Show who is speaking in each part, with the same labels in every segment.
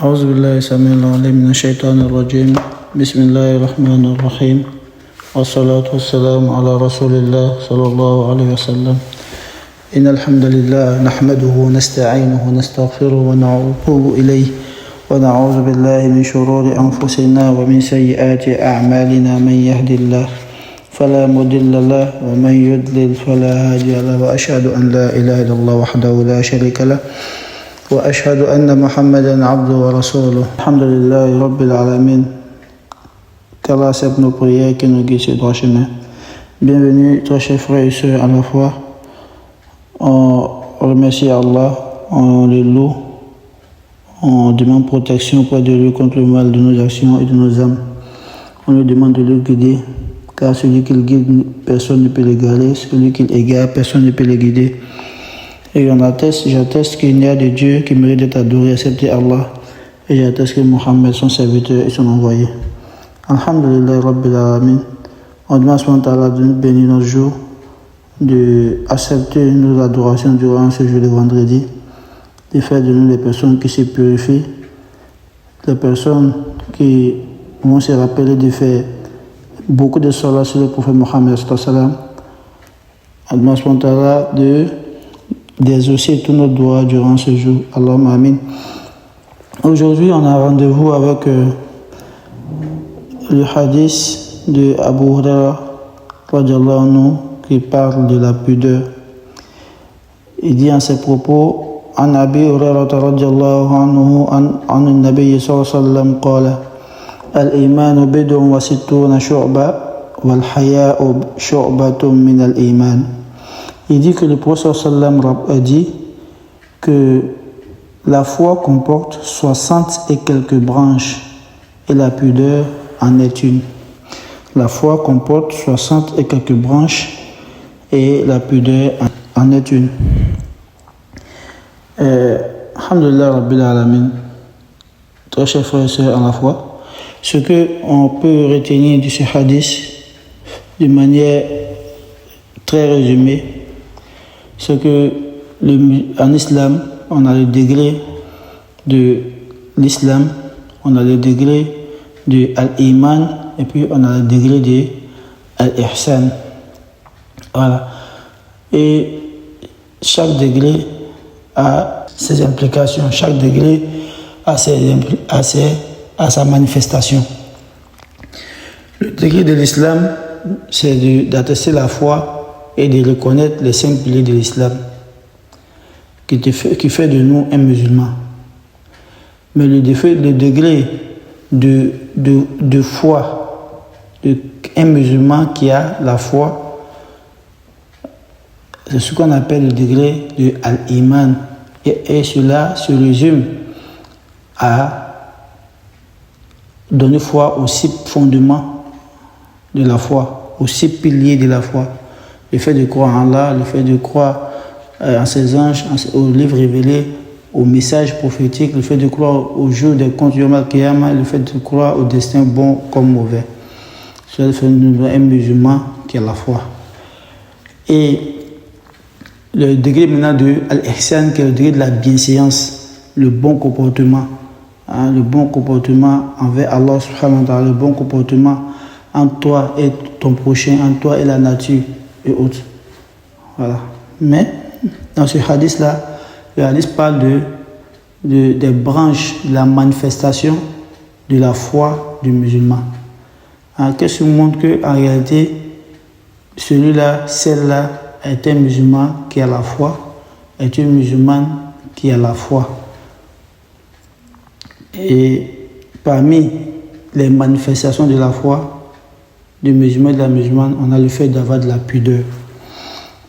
Speaker 1: أعوذ بالله السميع العليم من الشيطان الرجيم. بسم الله الرحمن الرحيم، والصلاة والسلام على رسول الله صلى الله عليه وسلم. إن الحمد لله نحمده ونستعينه ونستغفره ونتوب إليه، ونعوذ بالله من شرور أنفسنا ومن سيئات أعمالنا. من يهد الله فلا مضل له ومن يضلل فلا هادي له، وأشهد أن لا إله إلا الله وحده لا شريك له، وأشهد أن محمدا عبده ورسوله. الحمد لله رب العالمين. Qu'Allah accepte nos prières, qu'il nous guide sur le droit chemin. Bienvenue, très chers frères et sœurs, à la fois. On remercie Allah, on le loue, on demande protection auprès de lui contre le mal de nos actions et de nos âmes. On lui demande de le guider, car celui qu'il guide, personne ne peut l'égarer. Celui qu'il égare, personne ne peut le guider. Et j'atteste qu'il n'y a de Dieu qui mérite d'être adoré, excepté Allah. Et j'atteste que Mohammed, son serviteur et son envoyé. Alhamdulillah Rabbil Alamin. On demande à de nous bénir nos jours, d'accepter nos adorations durant ce jour de vendredi, de faire de nous les personnes qui se purifient, les personnes qui vont se rappeler de faire beaucoup de salat sur le prophète Mohammed. On demande de d'exaucer tous nos doigts durant ce jour. Allahumma amin. Aujourd'hui, on a rendez-vous avec le hadith de Abu Huraira radhiyallahu anhu qui parle de la pudeur. Il dit en ses propos: An Abi Huraira radhiyallahu anhu an an-nabiy sallallahu alayhi wa sallam qala al-iman bid'un wa sittuna shu'ba wal haya'u shu'batun min al-iman. Il dit que le prophète sallam a dit que la foi comporte 60 et quelques branches et la pudeur en est une. La foi comporte 60 et quelques branches et la pudeur en est une. Alhamdulillah Rabbil Alamin. Très chers frères et sœurs à la foi, ce qu'on peut retenir de ce hadith de manière très résumée, c'est que en islam, on a le degré de l'islam, on a le degré de al-iman, et puis on a le degré de al-ihsan. Voilà. Et chaque degré a ses implications, chaque degré a sa manifestation. Le degré de l'islam, c'est d'attester la foi et de reconnaître les 5 piliers de l'islam qui fait de nous un musulman. Mais le degré de foi d'un musulman qui a la foi, c'est ce qu'on appelle le degré de al-iman. Et cela se résume à donner foi aux 6 fondements de la foi, aux 6 piliers de la foi. Le fait de croire en Allah, le fait de croire en ses anges, aux livres révélés, aux messages prophétiques, le fait de croire au jour des comptes Yom al-Qiyamah, le fait de croire au destin bon comme mauvais. Cela fait de nous un musulman qui a la foi. Et le degré maintenant de al-ihsan, qui est le degré de la bienséance, le bon comportement, le bon comportement envers Allah subhanahu wa ta'ala, le bon comportement entre toi et ton prochain, entre toi et la nature et autres. Voilà. Mais dans ce hadith-là, le hadith parle des branches, de la manifestation de la foi du musulman. Qu'est-ce qui montre qu'en réalité, celui-là, celle-là, est un musulman qui a la foi, est une musulmane qui a la foi. Et parmi les manifestations de la foi du musulman et de la musulmane, on a le fait d'avoir de la pudeur.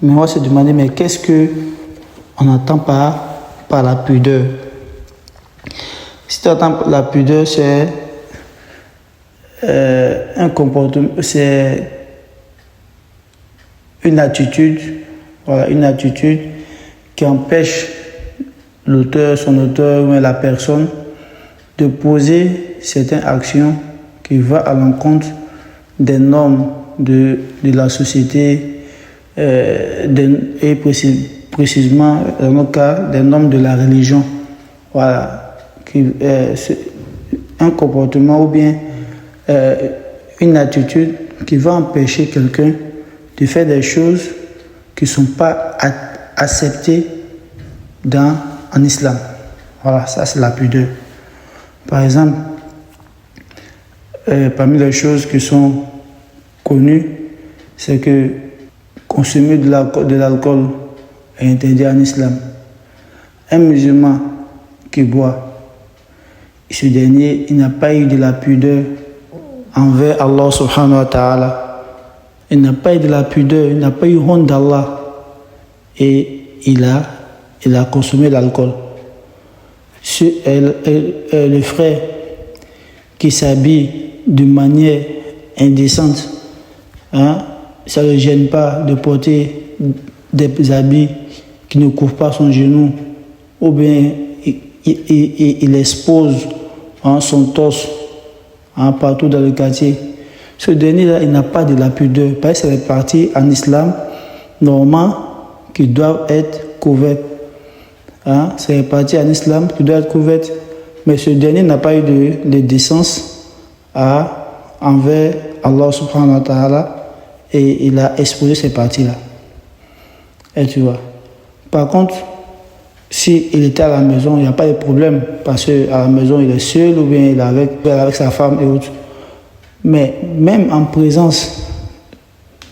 Speaker 1: Mais on va se demander, mais qu'est-ce qu'on entend par la pudeur? Si tu entends la pudeur, c'est un comportement, c'est une attitude, voilà, une attitude qui empêche son auteur ou la personne de poser certaines actions qui vont à l'encontre des normes de la société et précisément dans notre cas des normes de la religion, voilà, un comportement ou bien une attitude qui va empêcher quelqu'un de faire des choses qui ne sont pas acceptées en islam. Voilà, ça c'est la pudeur. Par exemple, parmi les choses qui sont connues, c'est que consommer de l'alcool est interdit en islam. Un musulman qui boit, ce dernier, il n'a pas eu de la pudeur envers Allah subhanahu wa ta'ala. Il n'a pas eu de la pudeur, il n'a pas eu honte d'Allah. Et il a consommé l'alcool. Le frère qui s'habille de manière indécente, ça ne le gêne pas de porter des habits qui ne couvrent pas son genou, ou bien il expose son torse partout dans le quartier. Ce dernier-là, il n'a pas de la pudeur, parce que c'est les parties en islam normalement qui doivent être couvertes. C'est les parties en islam qui doivent être couvertes. Mais ce dernier n'a pas eu de décence envers Allah subhanahu wa ta'ala et il a exposé ces parties-là. Et tu vois. Par contre, s'il était à la maison, il n'y a pas de problème parce qu'à la maison, il est seul ou bien il est avec sa femme et autres. Mais même en présence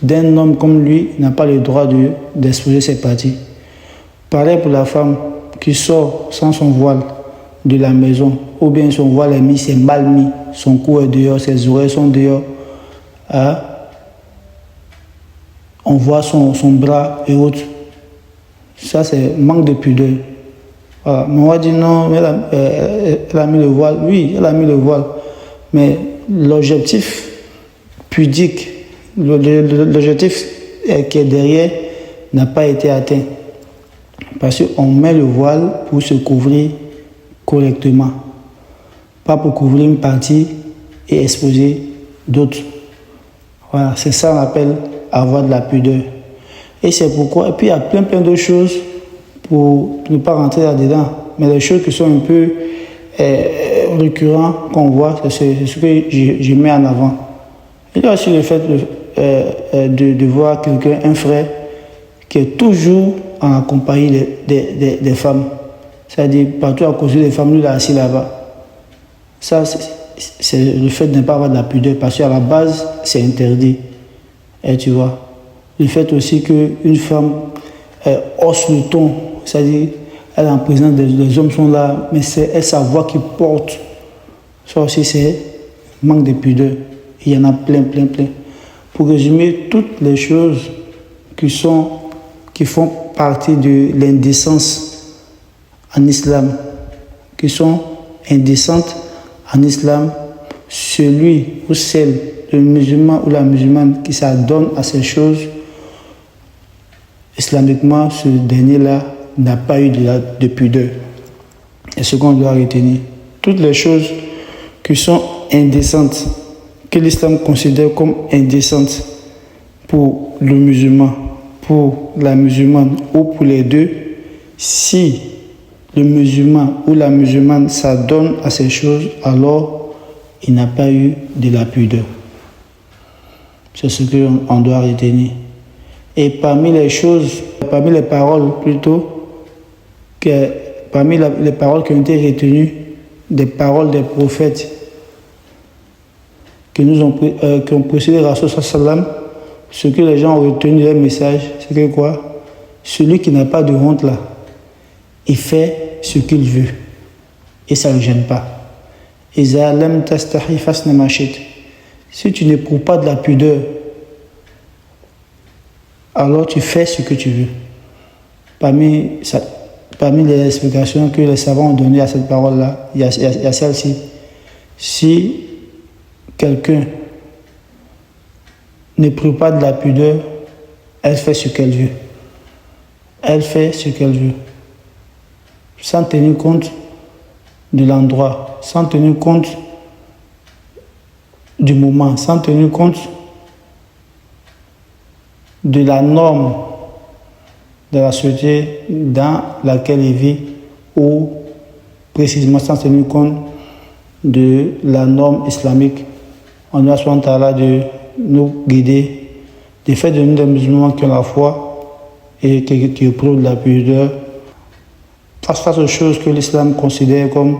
Speaker 1: d'un homme comme lui, il n'a pas le droit d'exposer ses parties. Pareil pour la femme qui sort sans son voile de la maison, ou bien son voile est mis, c'est mal mis, son cou est dehors, ses oreilles sont dehors. On voit son bras et autres. Ça, c'est manque de pudeur. Voilà. Mais on va dire non, elle a mis le voile. Oui, elle a mis le voile. Mais l'objectif pudique, l'objectif qui est derrière n'a pas été atteint. Parce qu'on met le voile pour se couvrir correctement. Pas pour couvrir une partie et exposer d'autres. Voilà, c'est ça qu'on appelle avoir de la pudeur. Et c'est pourquoi, et puis il y a plein d'autres choses pour ne pas rentrer là-dedans. Mais les choses qui sont un peu récurrentes qu'on voit, c'est ce que je mets en avant. Il y a aussi le fait de voir quelqu'un, un frère, qui est toujours en compagnie des femmes. C'est-à-dire, partout à cause des femmes, lui, il est assis là-bas. Ça, c'est le fait de ne pas avoir de la pudeur, parce qu'à la base, c'est interdit. Et tu vois, le fait aussi qu'une femme hausse le ton, c'est-à-dire, elle est en présence des hommes sont là, mais c'est sa voix qui porte. Ça aussi, c'est manque de pudeur. Il y en a plein. Pour résumer, toutes les choses qui font partie de l'indécence en islam, qui sont indécentes en islam, celui ou celle, le musulman ou la musulmane qui s'adonne à ces choses, islamiquement, ce dernier-là n'a pas eu de pudeur. Et ce qu'on doit retenir, toutes les choses qui sont indécentes, que l'islam considère comme indécentes pour le musulman, pour la musulmane ou pour les deux, si le musulman ou la musulmane s'adonne à ces choses, alors il n'a pas eu de la pudeur. C'est ce qu'on doit retenir. Et parmi les paroles plutôt, parmi les paroles qui ont été retenues, des paroles des prophètes qui ont précédé Rasul sallam, ce que les gens ont retenu de leur message, c'est que quoi? Celui qui n'a pas de honte là, il fait ce qu'il veut et ça ne le gêne pas. Si tu n'éprouves pas de la pudeur, alors tu fais ce que tu veux. Parmi les explications que les savants ont données à cette parole-là, il y a celle-ci. Si quelqu'un n'éprouve pas de la pudeur, elle fait ce qu'elle veut. Elle fait ce qu'elle veut. Sans tenir compte de l'endroit, sans tenir compte du moment, sans tenir compte de la norme de la société dans laquelle il vit ou précisément sans tenir compte de la norme islamique. On doit de nous guider, de faire de nous des musulmans qui ont la foi et qui éprouvent de la pudeur face aux choses que l'islam considère comme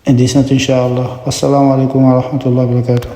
Speaker 1: indécentes, Inch'Allah. Assalamu alaikum wa rahmatullahi wa barakatuh.